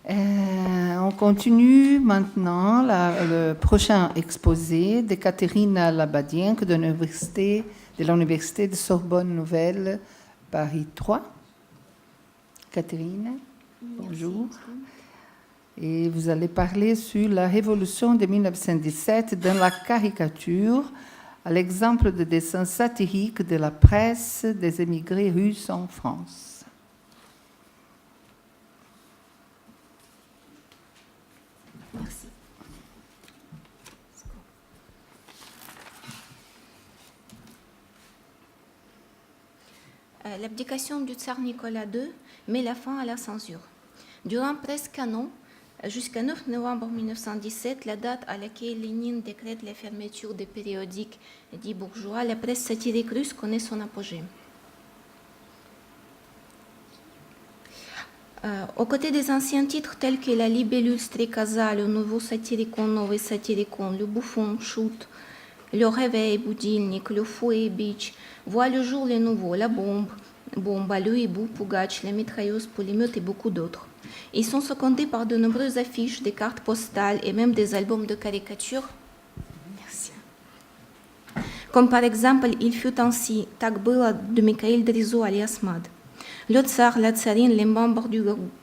On continue maintenant le prochain exposé de Catherine Labadien de l'Université de Sorbonne Nouvelle, Paris 3. Catherine, bonjour. Et vous allez parler sur la révolution de 1917 dans la caricature, à l'exemple de dessins satiriques de la presse des émigrés russes en France. Merci. L'abdication du tsar Nicolas II met la fin à la censure. Durant presque un an, jusqu'à 9 novembre 1917, la date à laquelle Lénine décrète la fermeture des périodiques dits bourgeois, la presse satirique russe connaît son apogée. Aux côtés des anciens titres tels que La Libellule Strikaza, Le Nouveau Satirikon, Новый Satirikon, Le Bouffon, Shoot, Le Réveil, Budilnik, Le Fouet, Bitch, voient le jour les nouveaux, La Bombe, Bomba, Le Hibou, Pougatch, La Mitrailleuse, Polymeute et beaucoup d'autres. Ils sont secondés par de nombreuses affiches, des cartes postales et même des albums de caricatures. Merci. Comme par exemple, il fut ainsi Так было de Mikhail Drizou alias Mad. Le tsar, la tsarine, les membres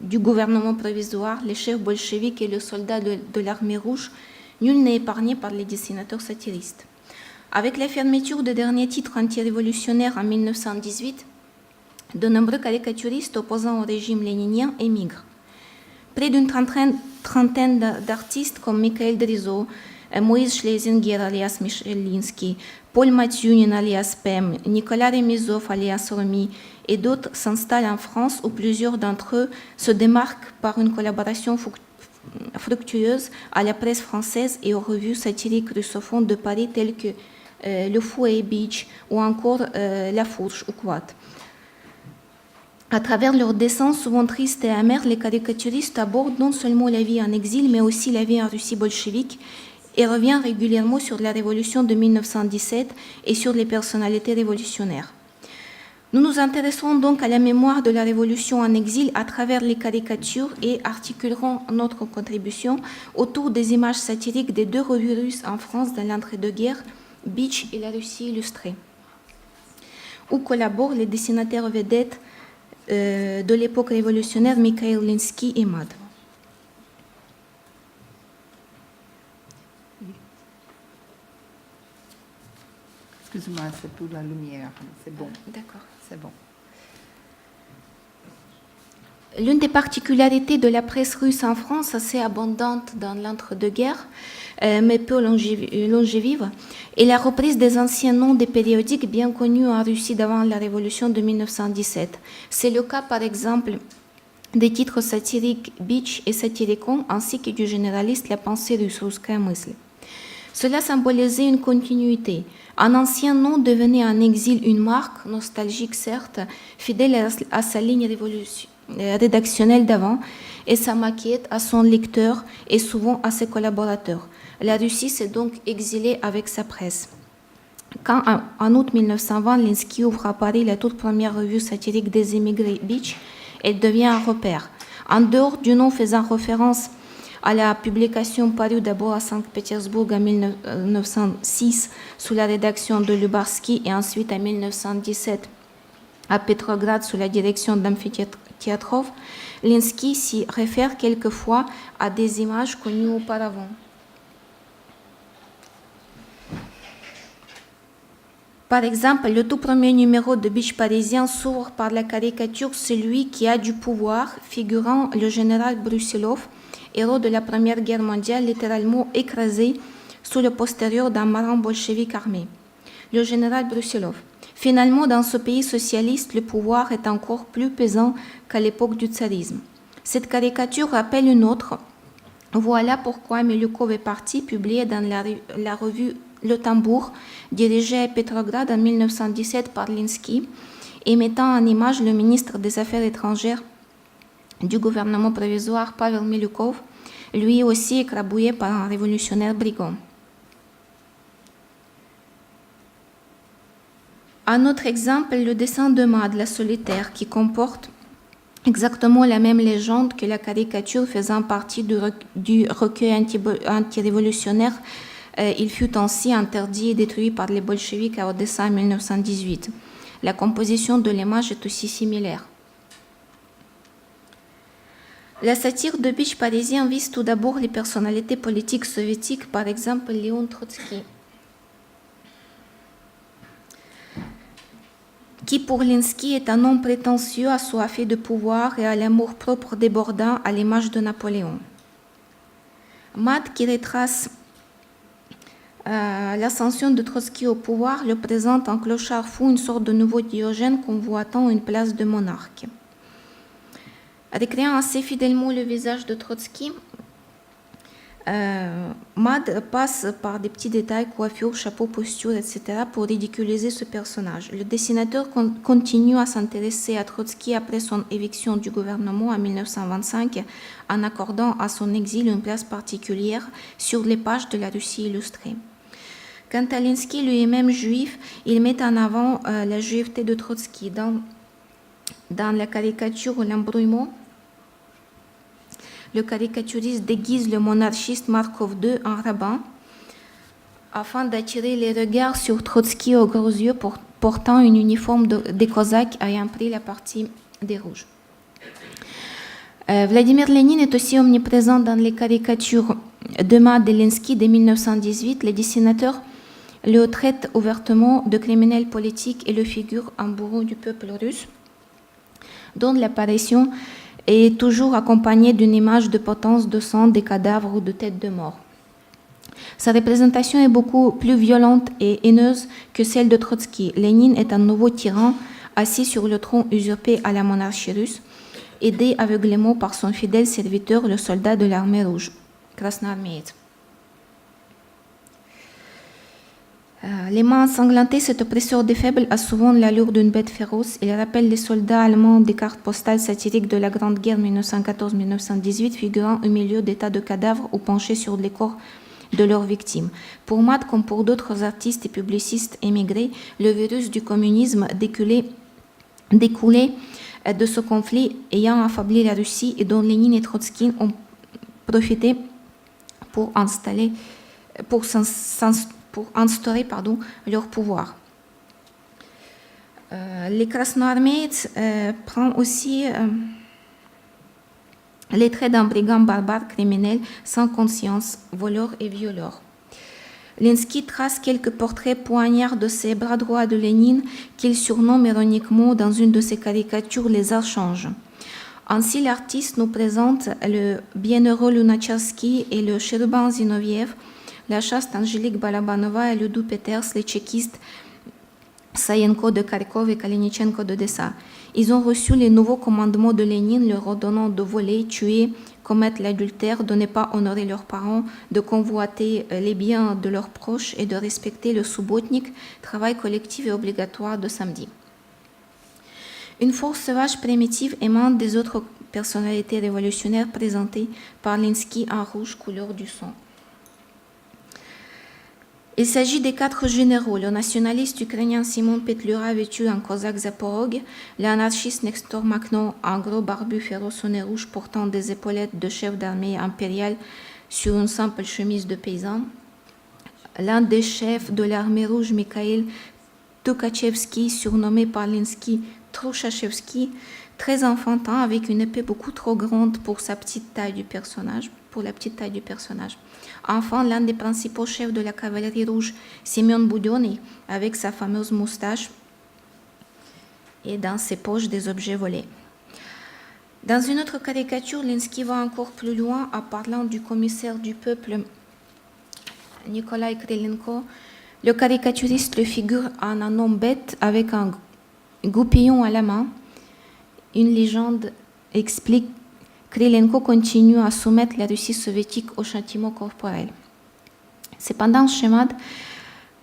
du gouvernement provisoire, les chefs bolcheviques et les soldats de l'armée rouge, nul n'est épargné par les dessinateurs satiristes. Avec la fermeture des derniers titres anti-révolutionnaires en 1918, de nombreux caricaturistes opposants au régime léninien émigrent. Près d'une trentaine d'artistes comme Mikhail Drizou, Moïse Schlesinger alias Michelinsky, Paul Matyunin alias Pem, Nicolas Remizov alias Romy et d'autres s'installent en France où plusieurs d'entre eux se démarquent par une collaboration fructueuse à la presse française et aux revues satiriques russophones de Paris telles que Le Fouet, Beach ou encore La Fourche ou Quat. À travers leurs dessins souvent tristes et amers, les caricaturistes abordent non seulement la vie en exil, mais aussi la vie en Russie bolchevique et reviennent régulièrement sur la révolution de 1917 et sur les personnalités révolutionnaires. Nous nous intéresserons donc à la mémoire de la révolution en exil à travers les caricatures et articulerons notre contribution autour des images satiriques des deux revues russes en France dans l'entre-deux-guerres, Bitch et la Russie illustrée, où collaborent les dessinateurs vedettes de l'époque révolutionnaire Mikhail Linsky et Mad. Excuse-moi, c'est pour la lumière. C'est bon. D'accord. C'est bon. L'une des particularités de la presse russe en France, assez abondante dans l'entre-deux-guerres, mais peu longévive, est la reprise des anciens noms des périodiques bien connus en Russie d'avant la révolution de 1917. C'est le cas, par exemple, des titres satiriques Bitch et Satirikon, ainsi que du généraliste La pensée russe, Russkaya мысль. Cela symbolisait une continuité. Un ancien nom devenait en exil une marque, nostalgique certes, fidèle à sa ligne rédactionnelle d'avant et sa maquette à son lecteur et souvent à ses collaborateurs. La Russie s'est donc exilée avec sa presse. Quand en août 1920, Linsky ouvre à Paris la toute première revue satirique des émigrés Bitch, elle devient un repère. En dehors du nom faisant référence à la publication parue d'abord à Saint-Pétersbourg en 1906 sous la rédaction de Lubarsky et ensuite en 1917 à Petrograd sous la direction d'Amphityatrov, Linsky s'y réfère quelquefois à des images connues auparavant. Par exemple, le tout premier numéro de Bitch parisien s'ouvre par la caricature Celui qui a du pouvoir, figurant le général Brusilov, héros de la Première Guerre mondiale, littéralement écrasé sous le postérieur d'un marin bolchevique armé. Le général Brusilov. Finalement, dans ce pays socialiste, le pouvoir est encore plus pesant qu'à l'époque du tsarisme. Cette caricature rappelle une autre. Voilà pourquoi Milyukov est parti, publiée dans la revue Le Tambour, dirigée à Petrograd en 1917 par Linsky, et mettant en image le ministre des Affaires étrangères du gouvernement provisoire Pavel Milyukov, lui aussi écrabouillé par un révolutionnaire brigand. Un autre exemple, le dessin de Mad, la solitaire, qui comporte exactement la même légende que la caricature faisant partie du recueil anti-révolutionnaire. Il fut ainsi interdit et détruit par les bolcheviks à Odessa en 1918. La composition de l'image est aussi similaire. La satire de Bitch parisien vise tout d'abord les personnalités politiques soviétiques, par exemple Léon Trotsky, qui pour Linsky est un homme prétentieux, assoiffé de pouvoir et à l'amour-propre débordant à l'image de Napoléon. Mad, qui retrace l'ascension de Trotsky au pouvoir, le présente en clochard fou, une sorte de nouveau Diogène convoitant une place de monarque. Recréant assez fidèlement le visage de Trotsky, Mad passe par des petits détails, coiffure, chapeau, posture, etc. pour ridiculiser ce personnage. Le dessinateur continue à s'intéresser à Trotsky après son éviction du gouvernement en 1925 en accordant à son exil une place particulière sur les pages de la Russie illustrée. Quant à Linsky, lui-même juif, il met en avant la juiveté de Trotsky. Dans la caricature L'embrouillement, le caricaturiste déguise le monarchiste Markov II en rabbin afin d'attirer les regards sur Trotsky aux gros yeux portant une uniforme des Cosaques ayant pris la partie des Rouges. Vladimir Lénine est aussi omniprésent dans les caricatures de Mad et Linsky dès 1918. Les dessinateurs le traitent ouvertement de criminel politique et le figurent en bourreau du peuple russe, dont l'apparition est toujours accompagnée d'une image de potence, de sang, des cadavres ou de têtes de mort. Sa représentation est beaucoup plus violente et haineuse que celle de Trotsky. Lénine est un nouveau tyran assis sur le trône usurpé à la monarchie russe, aidé aveuglément par son fidèle serviteur, le soldat de l'armée rouge, Krasnoarmeец. Les mains ensanglantées, cet oppresseur des faibles a souvent l'allure d'une bête féroce. Il rappelle les soldats allemands des cartes postales satiriques de la Grande Guerre 1914-1918, figurant au milieu des tas de cadavres ou penchés sur les corps de leurs victimes. Pour Mad, comme pour d'autres artistes et publicistes émigrés, le virus du communisme découlait de ce conflit ayant affaibli la Russie et dont Lénine et Trotsky ont profité pour instaurer leur pouvoir. Les Krasnoarmeец prend aussi les traits d'un brigand barbare criminel sans conscience, voleur et violeur. Linsky trace quelques portraits poignards de ses bras droits de Lénine qu'il surnomme ironiquement dans une de ses caricatures les archanges. Ainsi, l'artiste nous présente le bienheureux Lunacharsky et le chérubin Zinoviev, la chaste Angélique Balabanova et le doux Peters, les tchéquistes Sayenko de Kharkov et Kalinichenko d'Odessa. Ils ont reçu les nouveaux commandements de Lénine leur ordonnant de voler, tuer, commettre l'adultère, de ne pas honorer leurs parents, de convoiter les biens de leurs proches et de respecter le subotnik, travail collectif et obligatoire de samedi. Une force sauvage primitive émane des autres personnalités révolutionnaires présentées par Linsky en rouge couleur du sang. Il s'agit des 4 généraux, le nationaliste ukrainien Simon Petlura vêtu en cosaque Zaporog, l'anarchiste Nestor Makhno, un gros barbu féroce au nez rouge portant des épaulettes de chef d'armée impériale sur une simple chemise de paysan, l'un des chefs de l'armée rouge Mikhail Tukhachevsky, surnommé par Linsky Trouchachevsky, très enfantin avec une épée beaucoup trop grande pour la petite taille du personnage. Enfin, l'un des principaux chefs de la cavalerie rouge, Simeon Boudiony, avec sa fameuse moustache et dans ses poches des objets volés. Dans une autre caricature, Linsky va encore plus loin en parlant du commissaire du peuple, Nikolai Krylenko. Le caricaturiste le figure en un homme bête avec un goupillon à la main. Une légende explique Krylenko continue à soumettre la Russie soviétique au châtiment corporel. Cependant, chez Mad,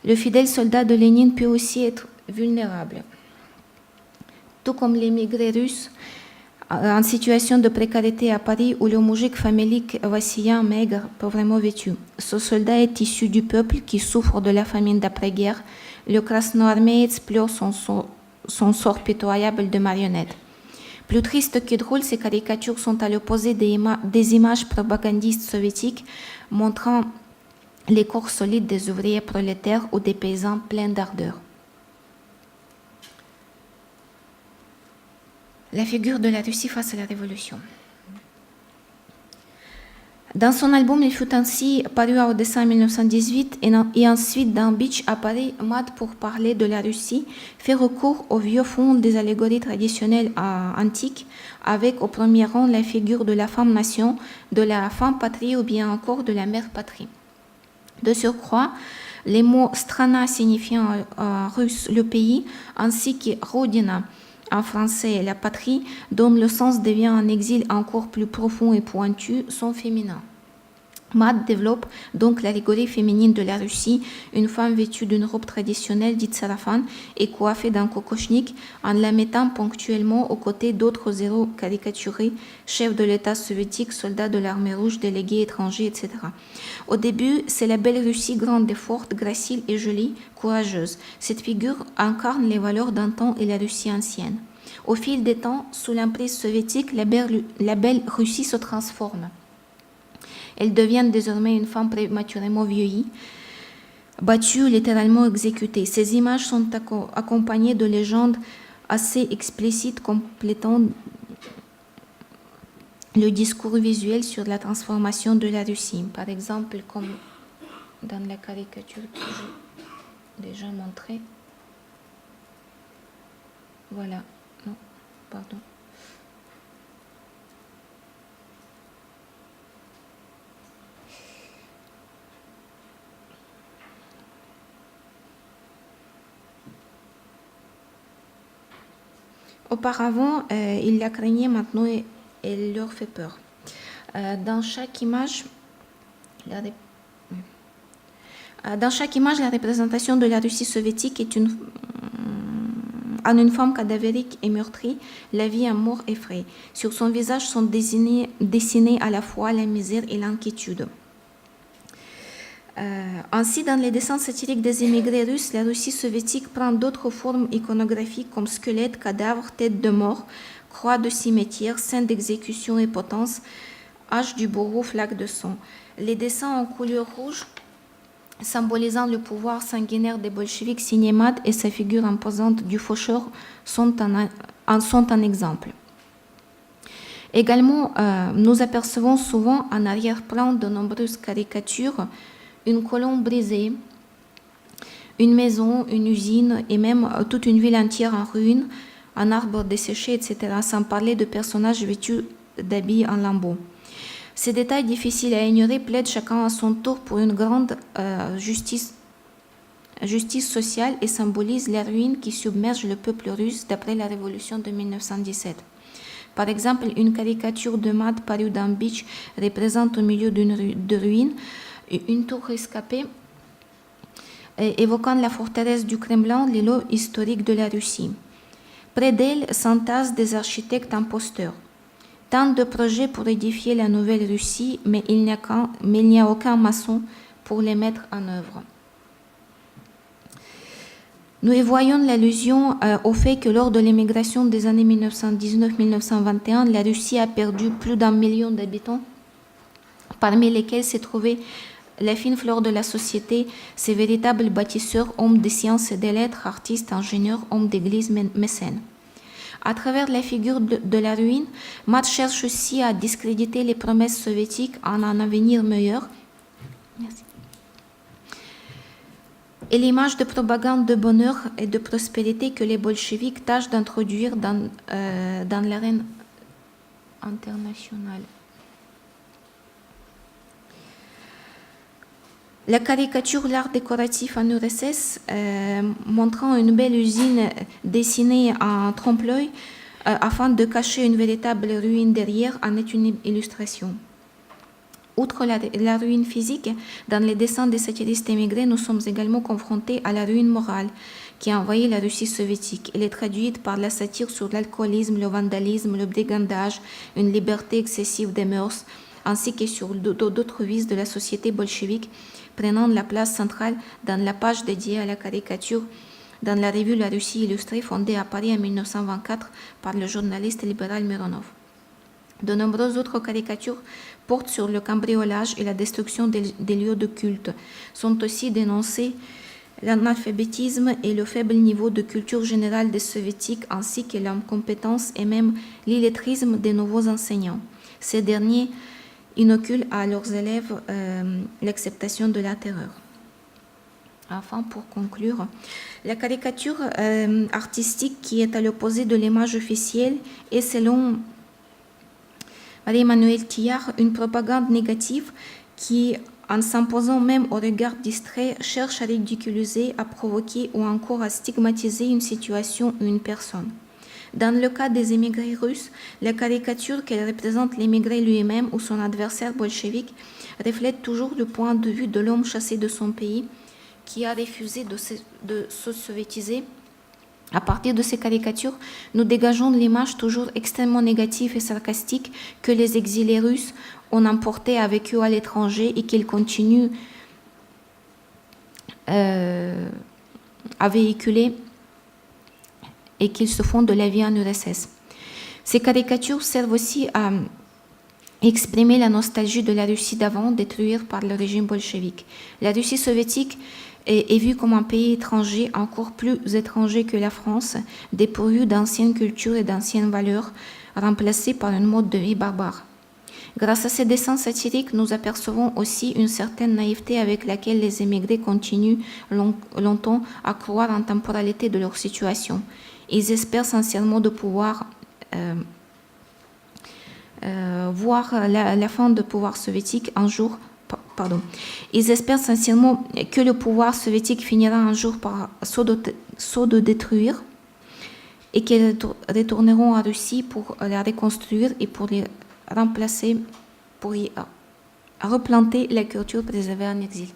le fidèle soldat de Lénine peut aussi être vulnérable. Tout comme l'émigré russe en situation de précarité à Paris ou le moujik famélique vacillant, maigre, pauvrement vêtu. Ce soldat est issu du peuple qui souffre de la famine d'après-guerre. Le Krasnoarmeец pleure son sort pitoyable de marionnette. Plus triste que drôle, ces caricatures sont à l'opposé des images propagandistes soviétiques montrant les corps solides des ouvriers prolétaires ou des paysans pleins d'ardeur. La figure de la Russie face à la Révolution. Dans son album Il fut ainsi, paru à Odessa en 1918, et ensuite dans Beach apparaît Mad pour parler de la Russie, fait recours au vieux fond des allégories traditionnelles antiques, avec au premier rang la figure de la femme-nation, de la femme-patrie ou bien encore de la mère-patrie. De surcroît, les mots strana signifiant en russe le pays, ainsi que rodina en français la patrie, dont le sens devient un exil encore plus profond et pointu, sont féminins. Mad développe donc l'allégorie féminine de la Russie, une femme vêtue d'une robe traditionnelle dite sarafan et coiffée d'un kokochnik, en la mettant ponctuellement aux côtés d'autres héros caricaturés, chefs de l'État soviétique, soldats de l'armée rouge, délégués étrangers, etc. Au début, c'est la belle Russie grande et forte, gracile et jolie, courageuse. Cette figure incarne les valeurs d'un temps et la Russie ancienne. Au fil des temps, sous l'emprise soviétique, la belle Russie se transforme. Elle devient désormais une femme prématurément vieillie, battue, littéralement exécutée. Ces images sont accompagnées de légendes assez explicites complétant le discours visuel sur la transformation de la Russie. Par exemple, comme dans la caricature que j'ai déjà montrée. Voilà. Non, pardon. Auparavant, ils la craignaient, maintenant elle leur fait peur. Dans chaque image, la représentation de la Russie soviétique est en une femme cadavérique et meurtrie, la vie en mort effraie. Sur son visage sont dessinés à la fois la misère et l'inquiétude. Ainsi, dans les dessins satiriques des émigrés russes, la Russie soviétique prend d'autres formes iconographiques comme squelettes, cadavres, têtes de mort, croix de cimetière, scènes d'exécution et potence, hache du bourreau, flaque de sang. Les dessins en couleur rouge, symbolisant le pouvoir sanguinaire des bolcheviks, signé Mad et sa figure imposante du faucheur sont un exemple. Également, nous apercevons souvent en arrière-plan de nombreuses caricatures une colonne brisée, une maison, une usine et même toute une ville entière en ruine, un arbre desséché, etc., sans parler de personnages vêtus d'habits en lambeaux. Ces détails difficiles à ignorer plaident chacun à son tour pour une grande justice sociale et symbolisent la ruine qui submerge le peuple russe d'après la révolution de 1917. Par exemple, une caricature de Mad parue dans Beach représente au milieu de ruines une tour rescapée évoquant la forteresse du Kremlin, l'îlot historique de la Russie. Près d'elle s'entassent des architectes imposteurs. Tant de projets pour édifier la nouvelle Russie, mais il n'y a aucun maçon pour les mettre en œuvre. Nous y voyons l'allusion au fait que lors de l'émigration des années 1919-1921, la Russie a perdu plus d'1 million d'habitants, parmi lesquels s'est trouvée la fine fleur de la société, ces véritables bâtisseurs, hommes de sciences et des lettres, artistes, ingénieurs, hommes d'église, mécènes. À travers la figure de la ruine, Mad cherche aussi à discréditer les promesses soviétiques en un avenir meilleur. Merci. Et l'image de propagande de bonheur et de prospérité que les bolcheviks tâchent d'introduire dans l'arène internationale. La caricature L'art décoratif en URSS, montrant une belle usine dessinée en trompe-l'œil afin de cacher une véritable ruine derrière, en est une illustration. Outre la ruine physique, dans les dessins des satiristes émigrés, nous sommes également confrontés à la ruine morale qui a envahi la Russie soviétique. Elle est traduite par la satire sur l'alcoolisme, le vandalisme, le brigandage, une liberté excessive des mœurs, ainsi que sur d'autres vices de la société bolchevique, prenant la place centrale dans la page dédiée à la caricature dans la revue La Russie illustrée fondée à Paris en 1924 par le journaliste libéral Mironov. De nombreuses autres caricatures portent sur le cambriolage et la destruction des lieux de culte. Sont aussi dénoncés l'analphabétisme et le faible niveau de culture générale des soviétiques ainsi que l'incompétence et même l'illettrisme des nouveaux enseignants. Ces derniers inoculent à leurs élèves l'acceptation de la terreur. Enfin, pour conclure, la caricature artistique qui est à l'opposé de l'image officielle est, selon Marie-Emmanuelle Thillard, une propagande négative qui, en s'imposant même au regard distrait, cherche à ridiculiser, à provoquer ou encore à stigmatiser une situation ou une personne. Dans le cas des émigrés russes, la caricature qu'elle représente l'émigré lui-même ou son adversaire bolchevique reflète toujours le point de vue de l'homme chassé de son pays qui a refusé de se soviétiser. À partir de ces caricatures, nous dégageons l'image toujours extrêmement négative et sarcastique que les exilés russes ont emportée avec eux à l'étranger et qu'ils continuent à véhiculer et qu'ils se font de la vie en URSS. Ces caricatures servent aussi à exprimer la nostalgie de la Russie d'avant, détruite par le régime bolchevique. La Russie soviétique est vue comme un pays étranger, encore plus étranger que la France, dépourvu d'anciennes cultures et d'anciennes valeurs, remplacé par un mode de vie barbare. Grâce à ces dessins satiriques, nous apercevons aussi une certaine naïveté avec laquelle les émigrés continuent longtemps à croire en temporalité de leur situation. Ils espèrent sincèrement de pouvoir voir la fin du pouvoir soviétique un jour. Ils espèrent sincèrement que le pouvoir soviétique finira un jour par s'auto détruire et qu'ils retourneront en Russie pour la reconstruire et pour les remplacer, pour y replanter la culture préservée en exil.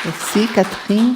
Merci Catherine.